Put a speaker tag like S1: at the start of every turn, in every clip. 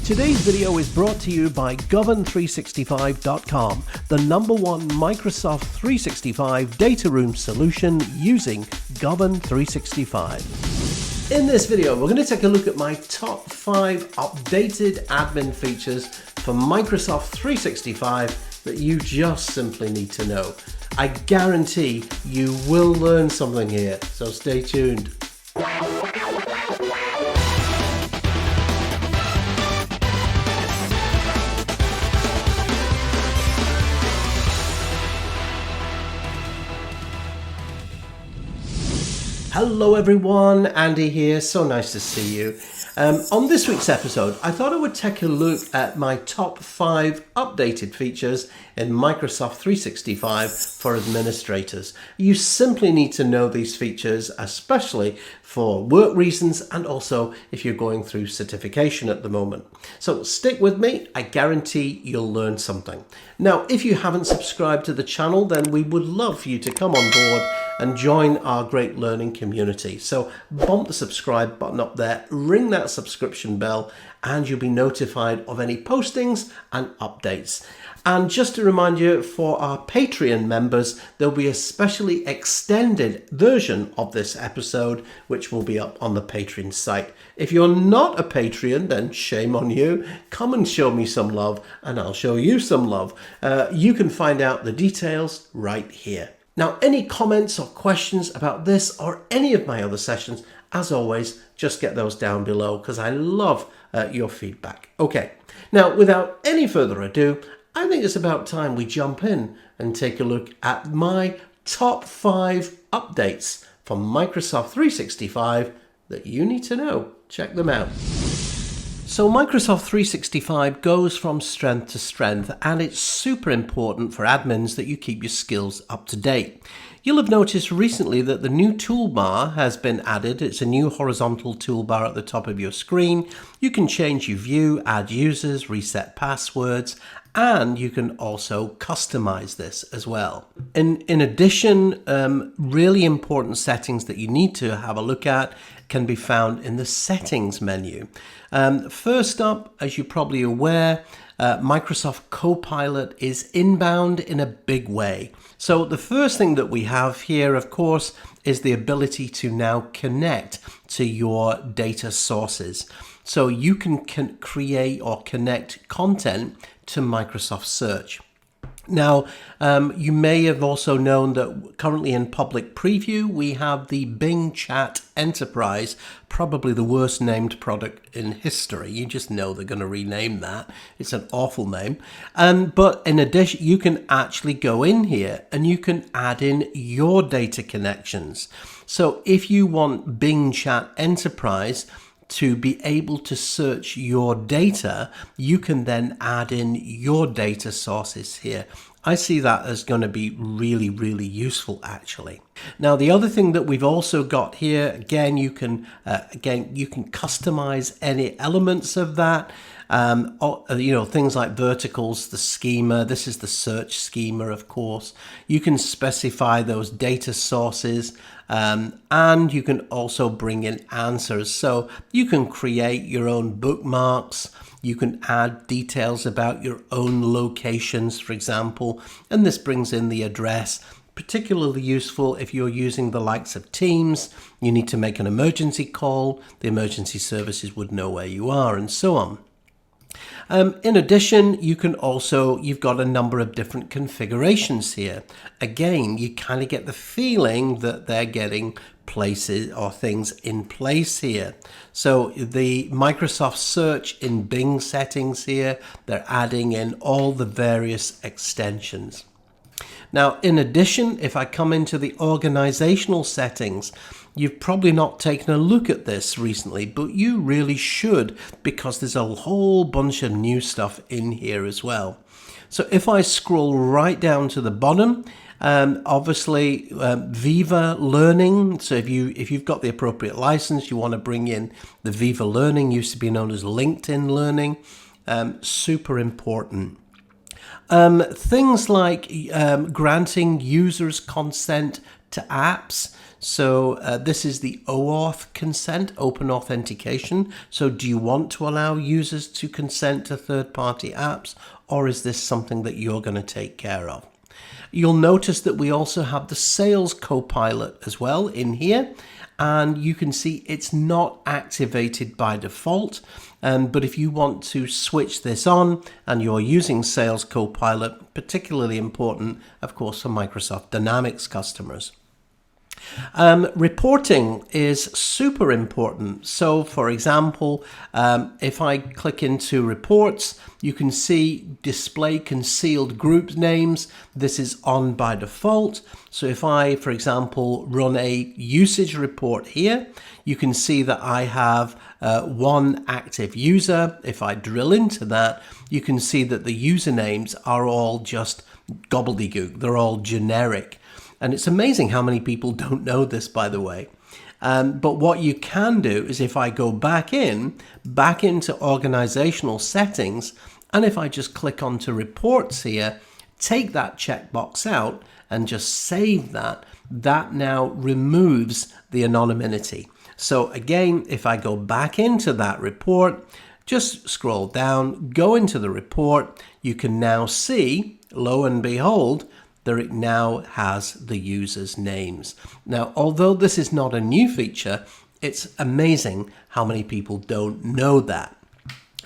S1: Today's video is brought to you by govern365.com, the #1 Microsoft 365 data room solution using Govern365. In this video, we're going to take a look at my top 5 updated admin features for Microsoft 365 that you just simply need to know. I guarantee you will learn something here, so stay tuned. Hello everyone, Andy here, so nice to see you. On this week's episode, I thought I would take a look at my top 5 updated features in Microsoft 365 for administrators. You simply need to know these features, especially for work reasons and also if you're going through certification at the moment. So stick with me, I guarantee you'll learn something. Now, if you haven't subscribed to the channel, then we would love for you to come on board and join our great learning community. So bump the subscribe button up there, ring that subscription bell, and you'll be notified of any postings and updates. And just to remind you, for our Patreon members, there'll be a specially extended version of this episode, which will be up on the Patreon site. If you're not a Patreon, then shame on you. Come and show me some love, and I'll show you some love. You can find out the details right here. Now, any comments or questions about this or any of my other sessions, as always, just get those down below because I love your feedback. Okay, now without any further ado, I think it's about time we jump in and take a look at my top 5 updates from Microsoft 365 that you need to know. Check them out. So Microsoft 365 goes from strength to strength, and it's super important for admins that you keep your skills up to date. You'll have noticed recently that the new toolbar has been added. It's a new horizontal toolbar at the top of your screen. You can change your view, add users, reset passwords, and you can also customize this as well. In addition, really important settings that you need to have a look at can be found in the settings menu. First up, as you're probably aware, Microsoft Copilot is inbound in a big way. So the first thing that we have here, of course, is the ability to now connect to your data sources. So you can create or connect content to Microsoft Search. Now, you may have also known that currently in public preview, we have the Bing Chat Enterprise, probably the worst named product in history. You just know they're going to rename that. It's an awful name. But in addition, you can actually go in here and you can add in your data connections. So if you want Bing Chat Enterprise to be able to search your data, you can then add in your data sources here. I see that as going to be really, really useful actually. Now, the other thing that we've also got here, again, you can customize any elements of that. Things like verticals, the schema. This is the search schema, of course. You can specify those data sources, and you can also bring in answers. So you can create your own bookmarks. You can add details about your own locations, for example, and this brings in the address. Particularly useful if you're using the likes of Teams. You need to make an emergency call. The emergency services would know where you are, and so on. In addition, you've got a number of different configurations here. Again, you kind of get the feeling that they're getting places or things in place here. So the Microsoft Search in Bing settings here, they're adding in all the various extensions. Now, in addition, if I come into the organizational settings, you've probably not taken a look at this recently, but you really should, because there's a whole bunch of new stuff in here as well. So if I scroll right down to the bottom, obviously Viva Learning. So if you've got the appropriate license, you want to bring in the Viva Learning, used to be known as LinkedIn Learning, super important. Things like granting users consent to apps. So this is the OAuth consent, open authentication. So do you want to allow users to consent to third-party apps, or is this something that you're going to take care of? You'll notice that we also have the Sales Copilot as well in here, and you can see it's not activated by default. But if you want to switch this on and you're using Sales Copilot, particularly important, of course, for Microsoft Dynamics customers. Reporting is super important. So for example, if I click into reports, you can see display concealed group names. This is on by default. So if I, for example, run a usage report here, you can see that I have one active user. If I drill into that, you can see that the usernames are all just gobbledygook. They're all generic. And it's amazing how many people don't know this, by the way. But what you can do is if I go back into organizational settings, and if I just click onto reports here, take that checkbox out and just save that, that now removes the anonymity. So again, if I go back into that report, just scroll down, go into the report, you can now see, lo and behold, that it now has the users' names. Now, although this is not a new feature, it's amazing how many people don't know that.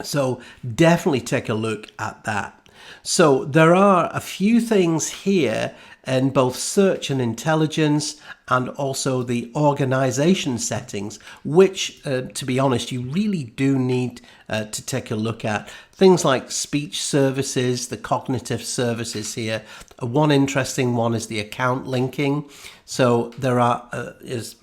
S1: So definitely take a look at that. So there are a few things here in both search and intelligence and also the organization settings, which, to be honest, you really do need to take a look at. Things like speech services, the cognitive services here. One interesting one is the account linking. So there are,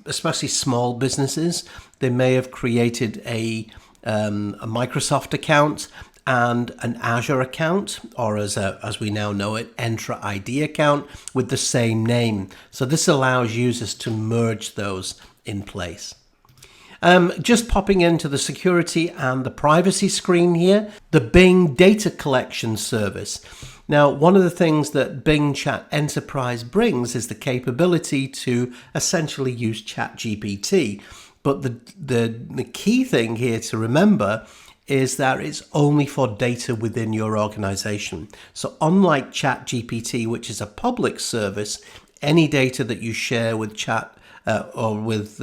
S1: especially small businesses, they may have created a Microsoft account and an Azure account, or as we now know it, Entra ID account with the same name. So this allows users to merge those in place. Just popping into the security and the privacy screen here, the Bing data collection service. Now, one of the things that Bing Chat Enterprise brings is the capability to essentially use ChatGPT. But the key thing here to remember is that it's only for data within your organization. So unlike ChatGPT, which is a public service, any data that you share with Chat or with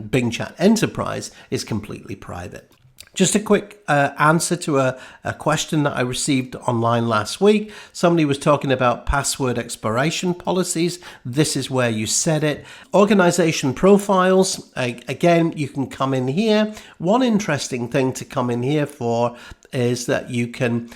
S1: Bing Chat Enterprise is completely private. Just a quick answer to a question that I received online last week. Somebody was talking about password expiration policies. This is where you set it. Organization profiles, again, you can come in here. One interesting thing to come in here for is that you can,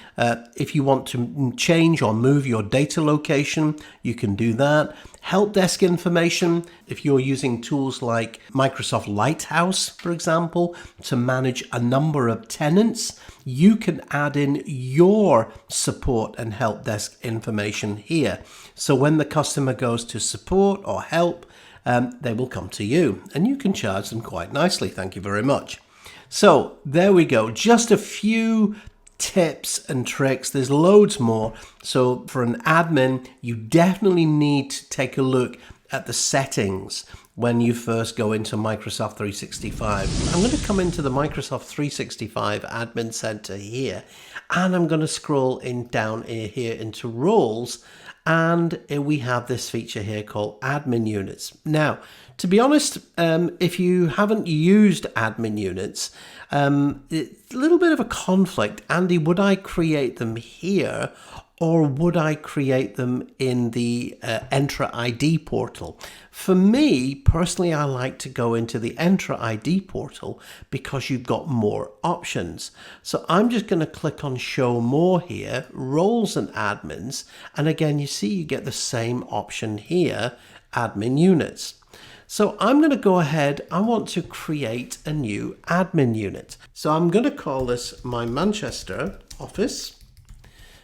S1: if you want to change or move your data location, you can do that. Help desk information, if you're using tools like Microsoft Lighthouse, for example, to manage a number of tenants, you can add in your support and help desk information here. So when the customer goes to support or help, they will come to you and you can charge them quite nicely. Thank you very much. So there we go. Just a few tips and tricks. There's loads more. So for an admin, you definitely need to take a look at the settings when you first go into Microsoft 365. I'm going to come into the Microsoft 365 Admin Center here, and I'm going to scroll down here into roles, and we have this feature here called admin units. Now, to be honest, if you haven't used admin units, it's a little bit of a conflict. Andy, would I create them here or would I create them in the Entra ID portal? For me, personally, I like to go into the Entra ID portal because you've got more options. So I'm just going to click on Show More here, Roles and Admins. And again, you see you get the same option here, Admin Units. So I'm going to go ahead, I want to create a new admin unit. So I'm going to call this my Manchester office.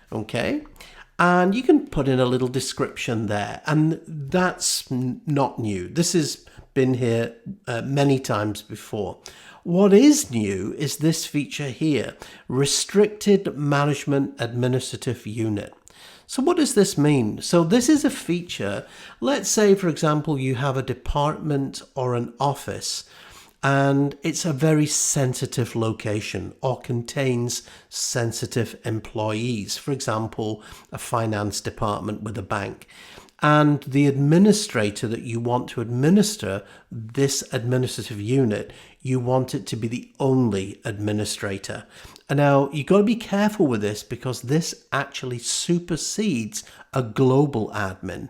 S1: Okay. And you can put in a little description there. And that's not new. This has been here many times before. What is new is this feature here, Restricted Management Administrative Unit. So what does this mean? So this is a feature. Let's say, for example, you have a department or an office and it's a very sensitive location or contains sensitive employees. For example, a finance department with a bank. And the administrator that you want to administer this administrative unit, you want it to be the only administrator. And now you've got to be careful with this because this actually supersedes a global admin.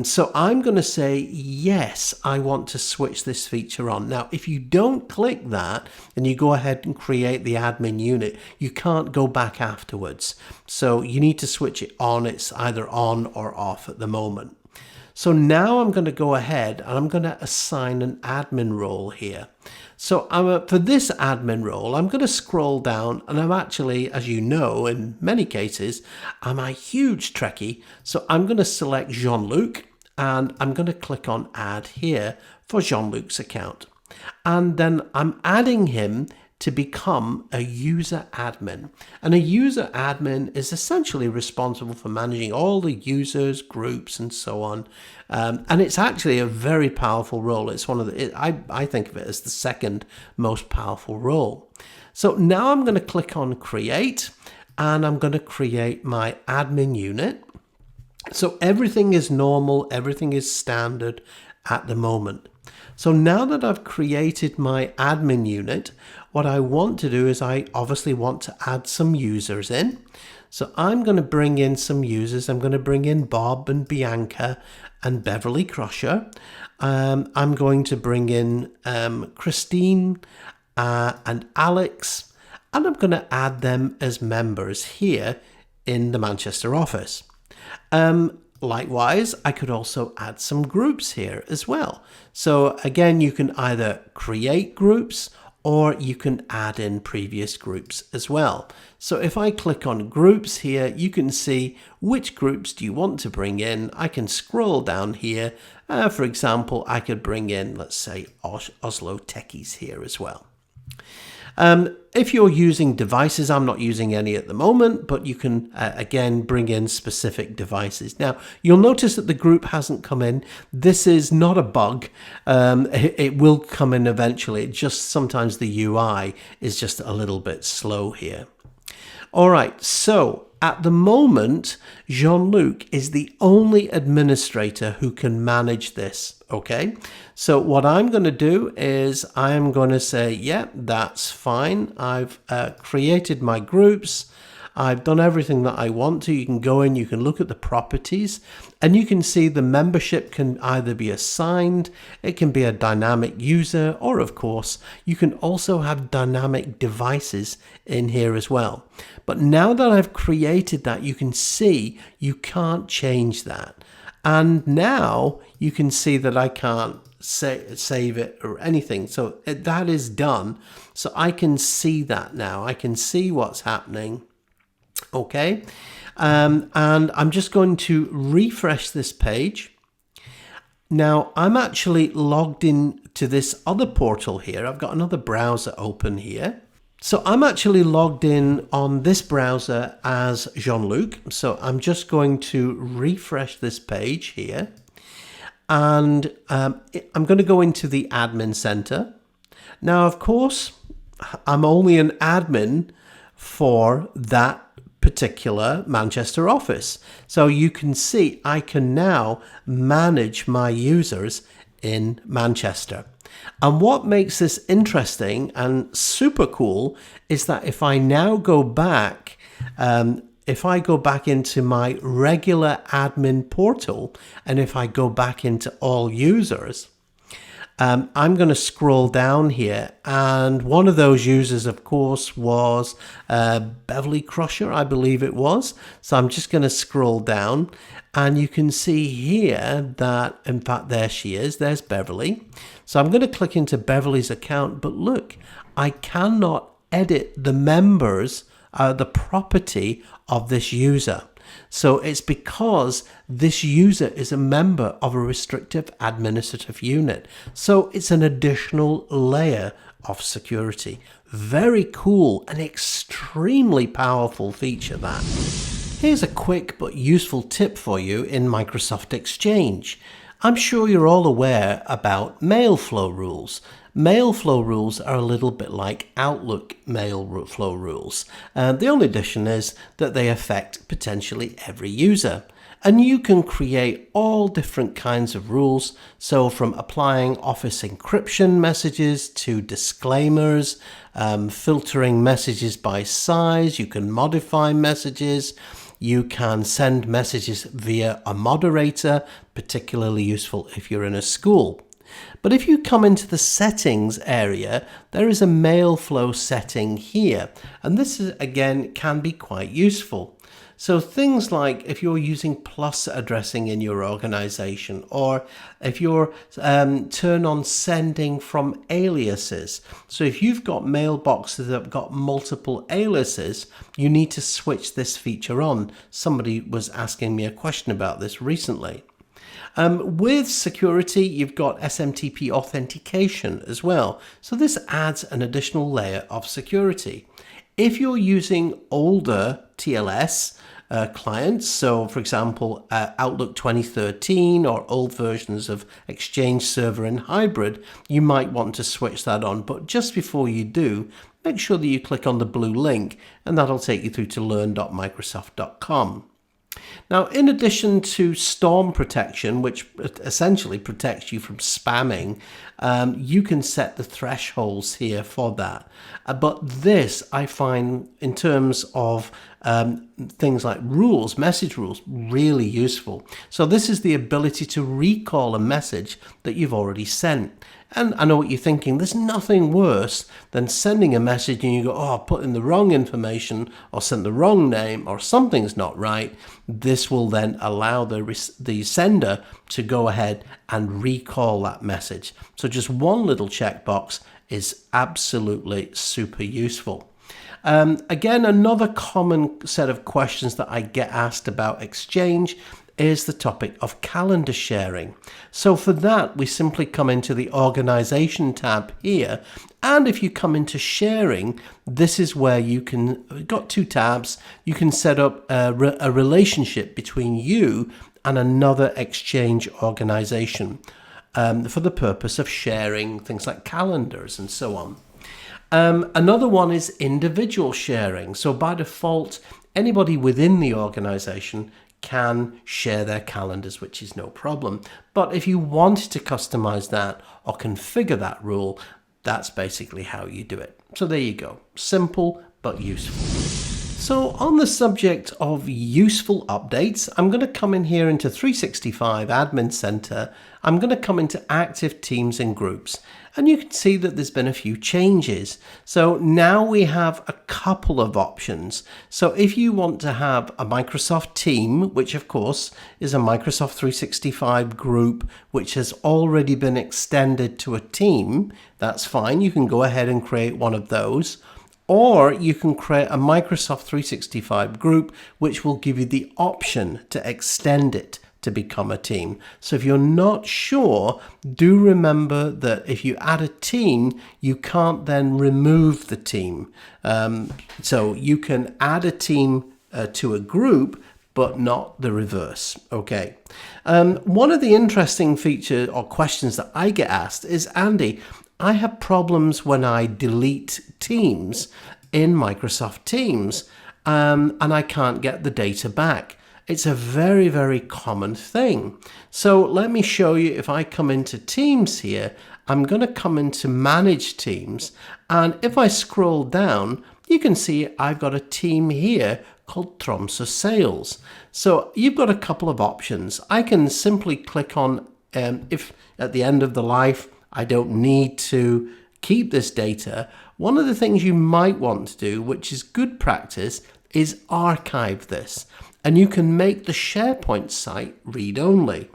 S1: So I'm going to say, yes, I want to switch this feature on. Now, if you don't click that and you go ahead and create the admin unit, you can't go back afterwards. So you need to switch it on. It's either on or off at the moment. So now I'm going to go ahead and I'm going to assign an admin role here. So for this admin role, I'm going to scroll down and I'm actually, as you know, in many cases, I'm a huge Trekkie. So I'm going to select Jean-Luc and I'm going to click on add here for Jean-Luc's account. And then I'm adding him to become a user admin. And a user admin is essentially responsible for managing all the users, groups, and so on. And it's actually a very powerful role. It's one of the, I think of it as the second most powerful role. So now I'm going to click on create and I'm going to create my admin unit. So everything is normal, everything is standard at the moment. So now that I've created my admin unit, what I want to do is I obviously want to add some users in. So I'm going to bring in some users. I'm going to bring in Bob and Bianca and Beverly Crusher. I'm going to bring in Christine and Alex, and I'm going to add them as members here in the Manchester office. Likewise, I could also add some groups here as well. So again, you can either create groups or you can add in previous groups as well. So if I click on groups here, you can see which groups do you want to bring in. I can scroll down here. For example, I could bring in, let's say, Oslo Techies here as well. If you're using devices, I'm not using any at the moment, but you can, again, bring in specific devices. Now, you'll notice that the group hasn't come in. This is not a bug. It will come in eventually. It just sometimes the UI is just a little bit slow here. All right, so at the moment, Jean-Luc is the only administrator who can manage this, okay? So what I'm going to do is I'm going to say, yeah, that's fine. I've created my groups. I've done everything that I want to. You can go in, you can look at the properties, and you can see the membership can either be assigned, it can be a dynamic user, or of course, you can also have dynamic devices in here as well. But now that I've created that, you can see you can't change that. And now you can see that I can't save it or anything. So that is done. So I can see that now. I can see what's happening. Okay. And I'm just going to refresh this page. Now I'm actually logged in to this other portal here. I've got another browser open here. So I'm actually logged in on this browser as Jean-Luc. So I'm just going to refresh this page here. And I'm going to go into the admin center. Now, of course, I'm only an admin for that particular Manchester office. So you can see I can now manage my users in Manchester. And what makes this interesting and super cool is that if I now go back, if I go back into my regular admin portal, and if I go back into all users, I'm going to scroll down here, and one of those users, of course, was Beverly Crusher, I believe it was. So I'm just going to scroll down, and you can see here that, in fact, there she is. There's Beverly. So I'm going to click into Beverly's account, but look, I cannot edit the members, the property of this user. So it's because this user is a member of a restrictive administrative unit. So it's an additional layer of security. Very cool and extremely powerful feature that. Here's a quick but useful tip for you in Microsoft Exchange. I'm sure you're all aware about mail flow rules. Mail flow rules are a little bit like Outlook mail flow rules. The only addition is that they affect potentially every user. And you can create all different kinds of rules. So from applying Office encryption messages to disclaimers, filtering messages by size, you can modify messages. You can send messages via a moderator, particularly useful if you're in a school. But if you come into the settings area, there is a mail flow setting here. And this is, again, can be quite useful. So things like if you're using plus addressing in your organization, or if you're turn on sending from aliases. So if you've got mailboxes that have got multiple aliases, you need to switch this feature on. Somebody was asking me a question about this recently. With security, you've got SMTP authentication as well. So this adds an additional layer of security. If you're using older TLS clients, so for example, Outlook 2013 or old versions of Exchange Server and Hybrid, you might want to switch that on. But just before you do, make sure that you click on the blue link and that'll take you through to learn.microsoft.com. Now, in addition to storm protection, which essentially protects you from spamming, you can set the thresholds here for that. But this, I find, in terms of things like rules, message rules, really useful. So this is the ability to recall a message that you've already sent. And I know what you're thinking, there's nothing worse than sending a message and you go, oh, I put in the wrong information or sent the wrong name or something's not right. This will then allow the sender to go ahead and recall that message. So just one little checkbox is absolutely super useful. Again, another common set of questions that I get asked about Exchange is the topic of calendar sharing. So for that, we simply come into the organization tab here. And if you come into sharing, this is where you can, you've got two tabs. You can set up a relationship between you and another Exchange organization for the purpose of sharing things like calendars and so on. Another one is individual sharing. So by default, anybody within the organization can share their calendars, which is no problem. But if you want to customize that or configure that rule, that's basically how you do it. So there you go. Simple but useful. So on the subject of useful updates, I'm going to come in here into 365 Admin Center. I'm going to come into Active Teams and Groups. And you can see that there's been a few changes. So now we have a couple of options. So if you want to have a Microsoft team, which of course is a Microsoft 365 group, which has already been extended to a team, that's fine. You can go ahead and create one of those. Or you can create a Microsoft 365 group, which will give you the option to extend it to become a team. So if you're not sure, do remember that if you add a team, you can't then remove the team. So you can add a team to a group, but not the reverse. Okay. One of the interesting features or questions that I get asked is, Andy, I have problems when I delete teams in Microsoft Teams and I can't get the data back. It's a very, very common thing. So let me show you. If I come into Teams here, I'm going to come into Manage Teams. And if I scroll down, you can see I've got a team here called Tromsø Sales. So you've got a couple of options. I can simply click on, if at the end of the life, I don't need to keep this data. One of the things you might want to do, which is good practice, is archive this. And you can make the SharePoint site read-only.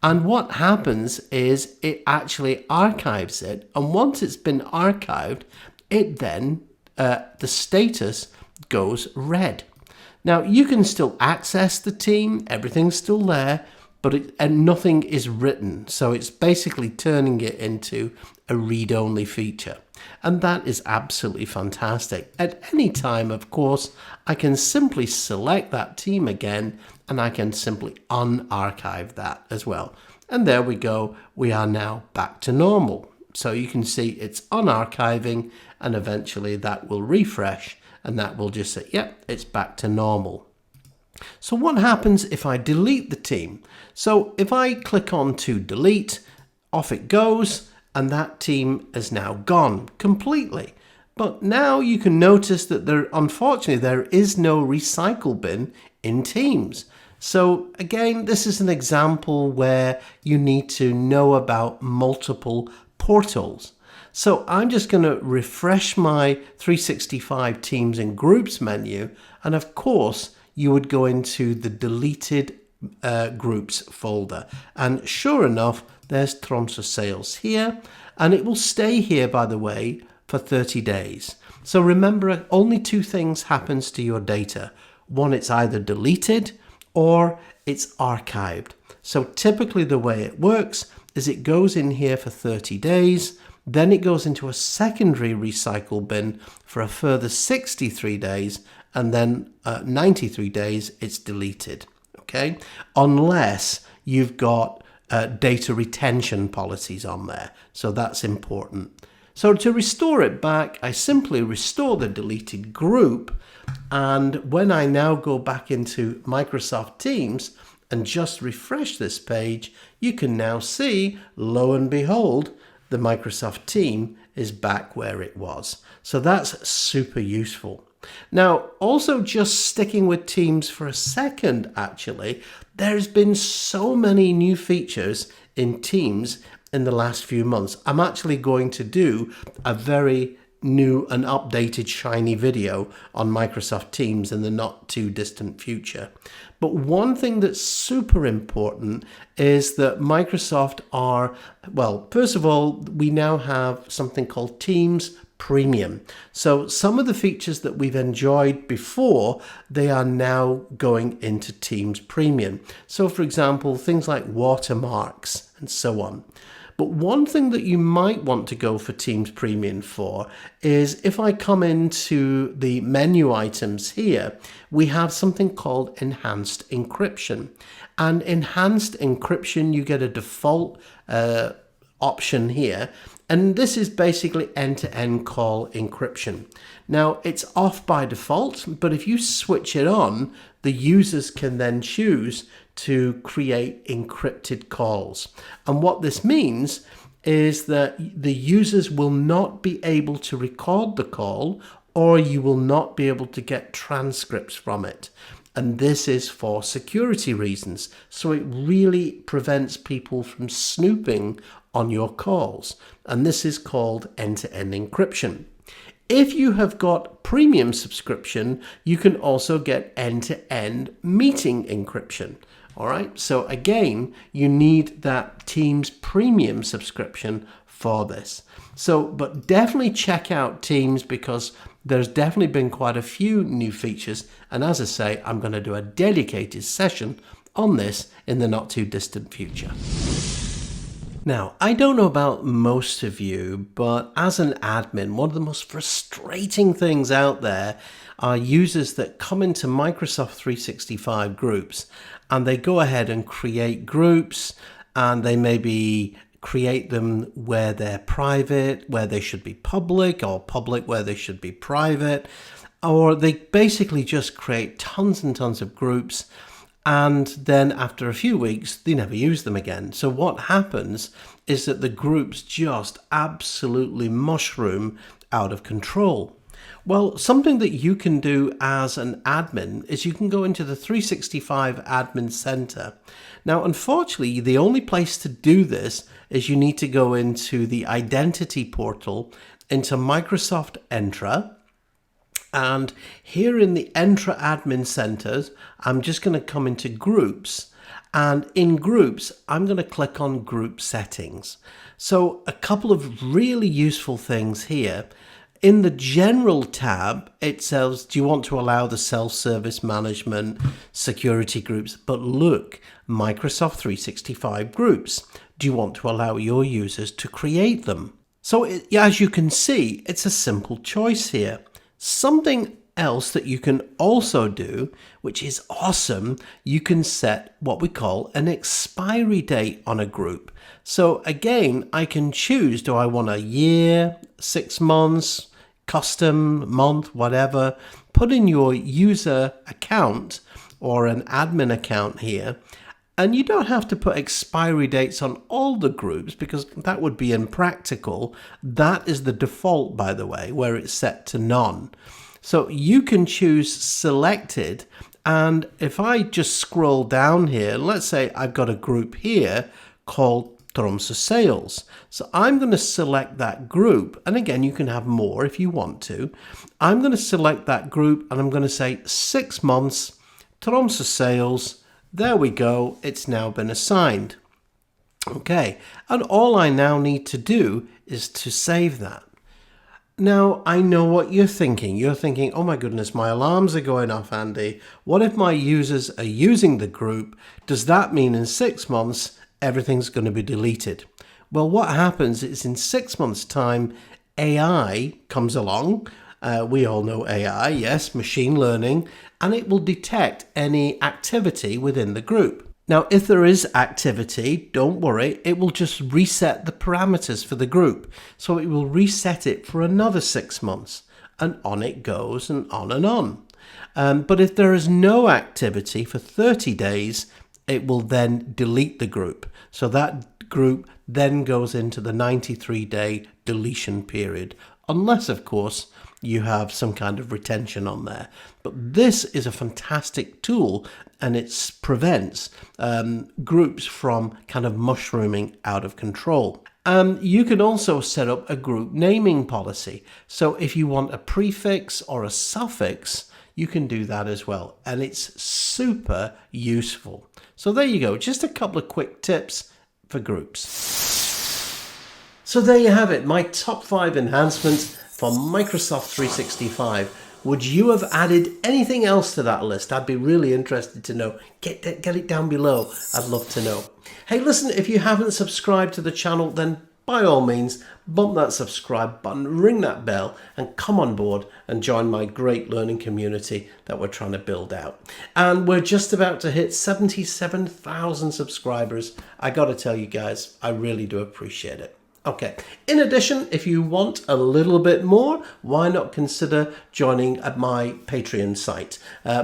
S1: And what happens is it actually archives it. And once it's been archived, it then, the status goes red. Now, you can still access the team. Everything's still there. and nothing is written. So it's basically turning it into a read-only feature. And that is absolutely fantastic. At any time, of course, I can simply select that team again, and I can simply unarchive that as well. And there we go. We are now back to normal. So you can see it's unarchiving, and eventually that will refresh, and that will just say, yep, it's back to normal. So what happens if I delete the team? So if I click on to delete, off it goes, and that team is now gone completely. But now you can notice that unfortunately, there is no recycle bin in Teams. So again, this is an example where you need to know about multiple portals. So I'm just going to refresh my 365 Teams and Groups menu. And of course, you would go into the deleted groups folder. And sure enough, there's Tronsa Sales here. And it will stay here, by the way, for 30 days. So remember, only two things happens to your data. One, it's either deleted or it's archived. So typically the way it works is it goes in here for 30 days, then it goes into a secondary recycle bin for a further 63 days, and then 93 days it's deleted, okay? Unless you've got data retention policies on there. So that's important. So to restore it back, I simply restore the deleted group. And when I now go back into Microsoft Teams and just refresh this page, you can now see, lo and behold, the Microsoft team is back where it was. So that's super useful. Now, also just sticking with Teams for a second, actually, there's been so many new features in Teams in the last few months. I'm actually going to do a very new and updated shiny video on Microsoft Teams in the not too distant future. But one thing that's super important is that Microsoft are, well, first of all, we now have something called Teams Premium. So some of the features that we've enjoyed before, they are now going into Teams Premium. So for example, things like watermarks and so on. But one thing that you might want to go for Teams Premium for is if I come into the menu items here, we have something called Enhanced Encryption. And Enhanced Encryption, you get a default option here. And this is basically end-to-end call encryption. Now, it's off by default, but if you switch it on, the users can then choose to create encrypted calls. And what this means is that the users will not be able to record the call, or you will not be able to get transcripts from it. And this is for security reasons. So it really prevents people from snooping on your calls. And this is called end-to-end encryption. If you have got premium subscription, you can also get end-to-end meeting encryption. All right. So again, you need that Teams Premium subscription for this. So, but definitely check out Teams because there's definitely been quite a few new features. And as I say, I'm going to do a dedicated session on this in the not too distant future. Now, I don't know about most of you, but as an admin, one of the most frustrating things out there are users that come into Microsoft 365 groups and they go ahead and create groups, and they maybe create them where they're private, where they should be public, or public where they should be private, or they basically just create tons and tons of groups. And then after a few weeks, they never use them again. So what happens is that the groups just absolutely mushroom out of control. Well, something that you can do as an admin is you can go into the 365 Admin Center. Now, unfortunately, the only place to do this is you need to go into the Identity portal, into Microsoft Entra. And here in the Entra Admin Centers, I'm just going to come into Groups. And in Groups, I'm going to click on Group Settings. So a couple of really useful things here. In the General tab, it says, do you want to allow the self-service management security groups? But look, Microsoft 365 groups. Do you want to allow your users to create them? So as you can see, it's a simple choice here. Something else that you can also do, which is awesome, you can set what we call an expiry date on a group. So again, I can choose, do I want a year, 6 months, custom, month, whatever. Put in your user account or an admin account here. And you don't have to put expiry dates on all the groups because that would be impractical. That is the default, by the way, where it's set to none. So you can choose selected. And if I just scroll down here, let's say I've got a group here called Tromsø Sales. So I'm going to select that group. And again, you can have more if you want to. I'm going to select that group and I'm going to say 6 months, Tromsø Sales. There we go. It's now been assigned. Okay. And all I now need to do is to save that. Now, I know what you're thinking. You're thinking, oh my goodness, my alarms are going off, Andy. What if my users are using the group? Does that mean in 6 months, everything's going to be deleted? Well, what happens is in 6 months' time, AI comes along. We all know AI, yes, machine learning, and it will detect any activity within the group. Now, if there is activity, don't worry, it will just reset the parameters for the group. So it will reset it for another 6 months, and on it goes and on and on. But if there is no activity for 30 days, it will then delete the group. So that group then goes into the 93-day deletion period, unless, of course, you have some kind of retention on there. But this is a fantastic tool and it prevents groups from kind of mushrooming out of control. You can also set up a group naming policy. So if you want a prefix or a suffix, you can do that as well. And it's super useful. So there you go, just a couple of quick tips for groups. So there you have it, my top 5 enhancements for Microsoft 365. Would you have added anything else to that list? I'd be really interested to know. Get it down below. I'd love to know. Hey, listen, if you haven't subscribed to the channel, then by all means, bump that subscribe button, ring that bell, and come on board and join my great learning community that we're trying to build out. And we're just about to hit 77,000 subscribers. I got to tell you guys, I really do appreciate it. Okay, in addition, if you want a little bit more, why not consider joining at my Patreon site?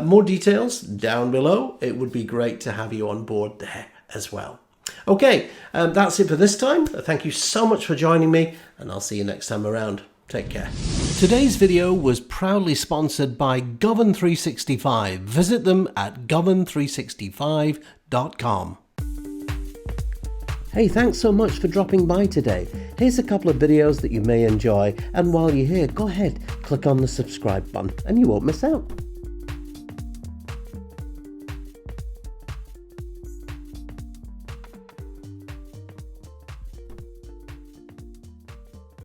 S1: More details down below. It would be great to have you on board there as well. Okay, that's it for this time. Thank you so much for joining me, and I'll see you next time around. Take care. Today's video was proudly sponsored by Govern365. Visit them at govern365.com. Hey, thanks so much for dropping by today. Here's a couple of videos that you may enjoy, and while you're here, go ahead, click on the subscribe button and you won't miss out.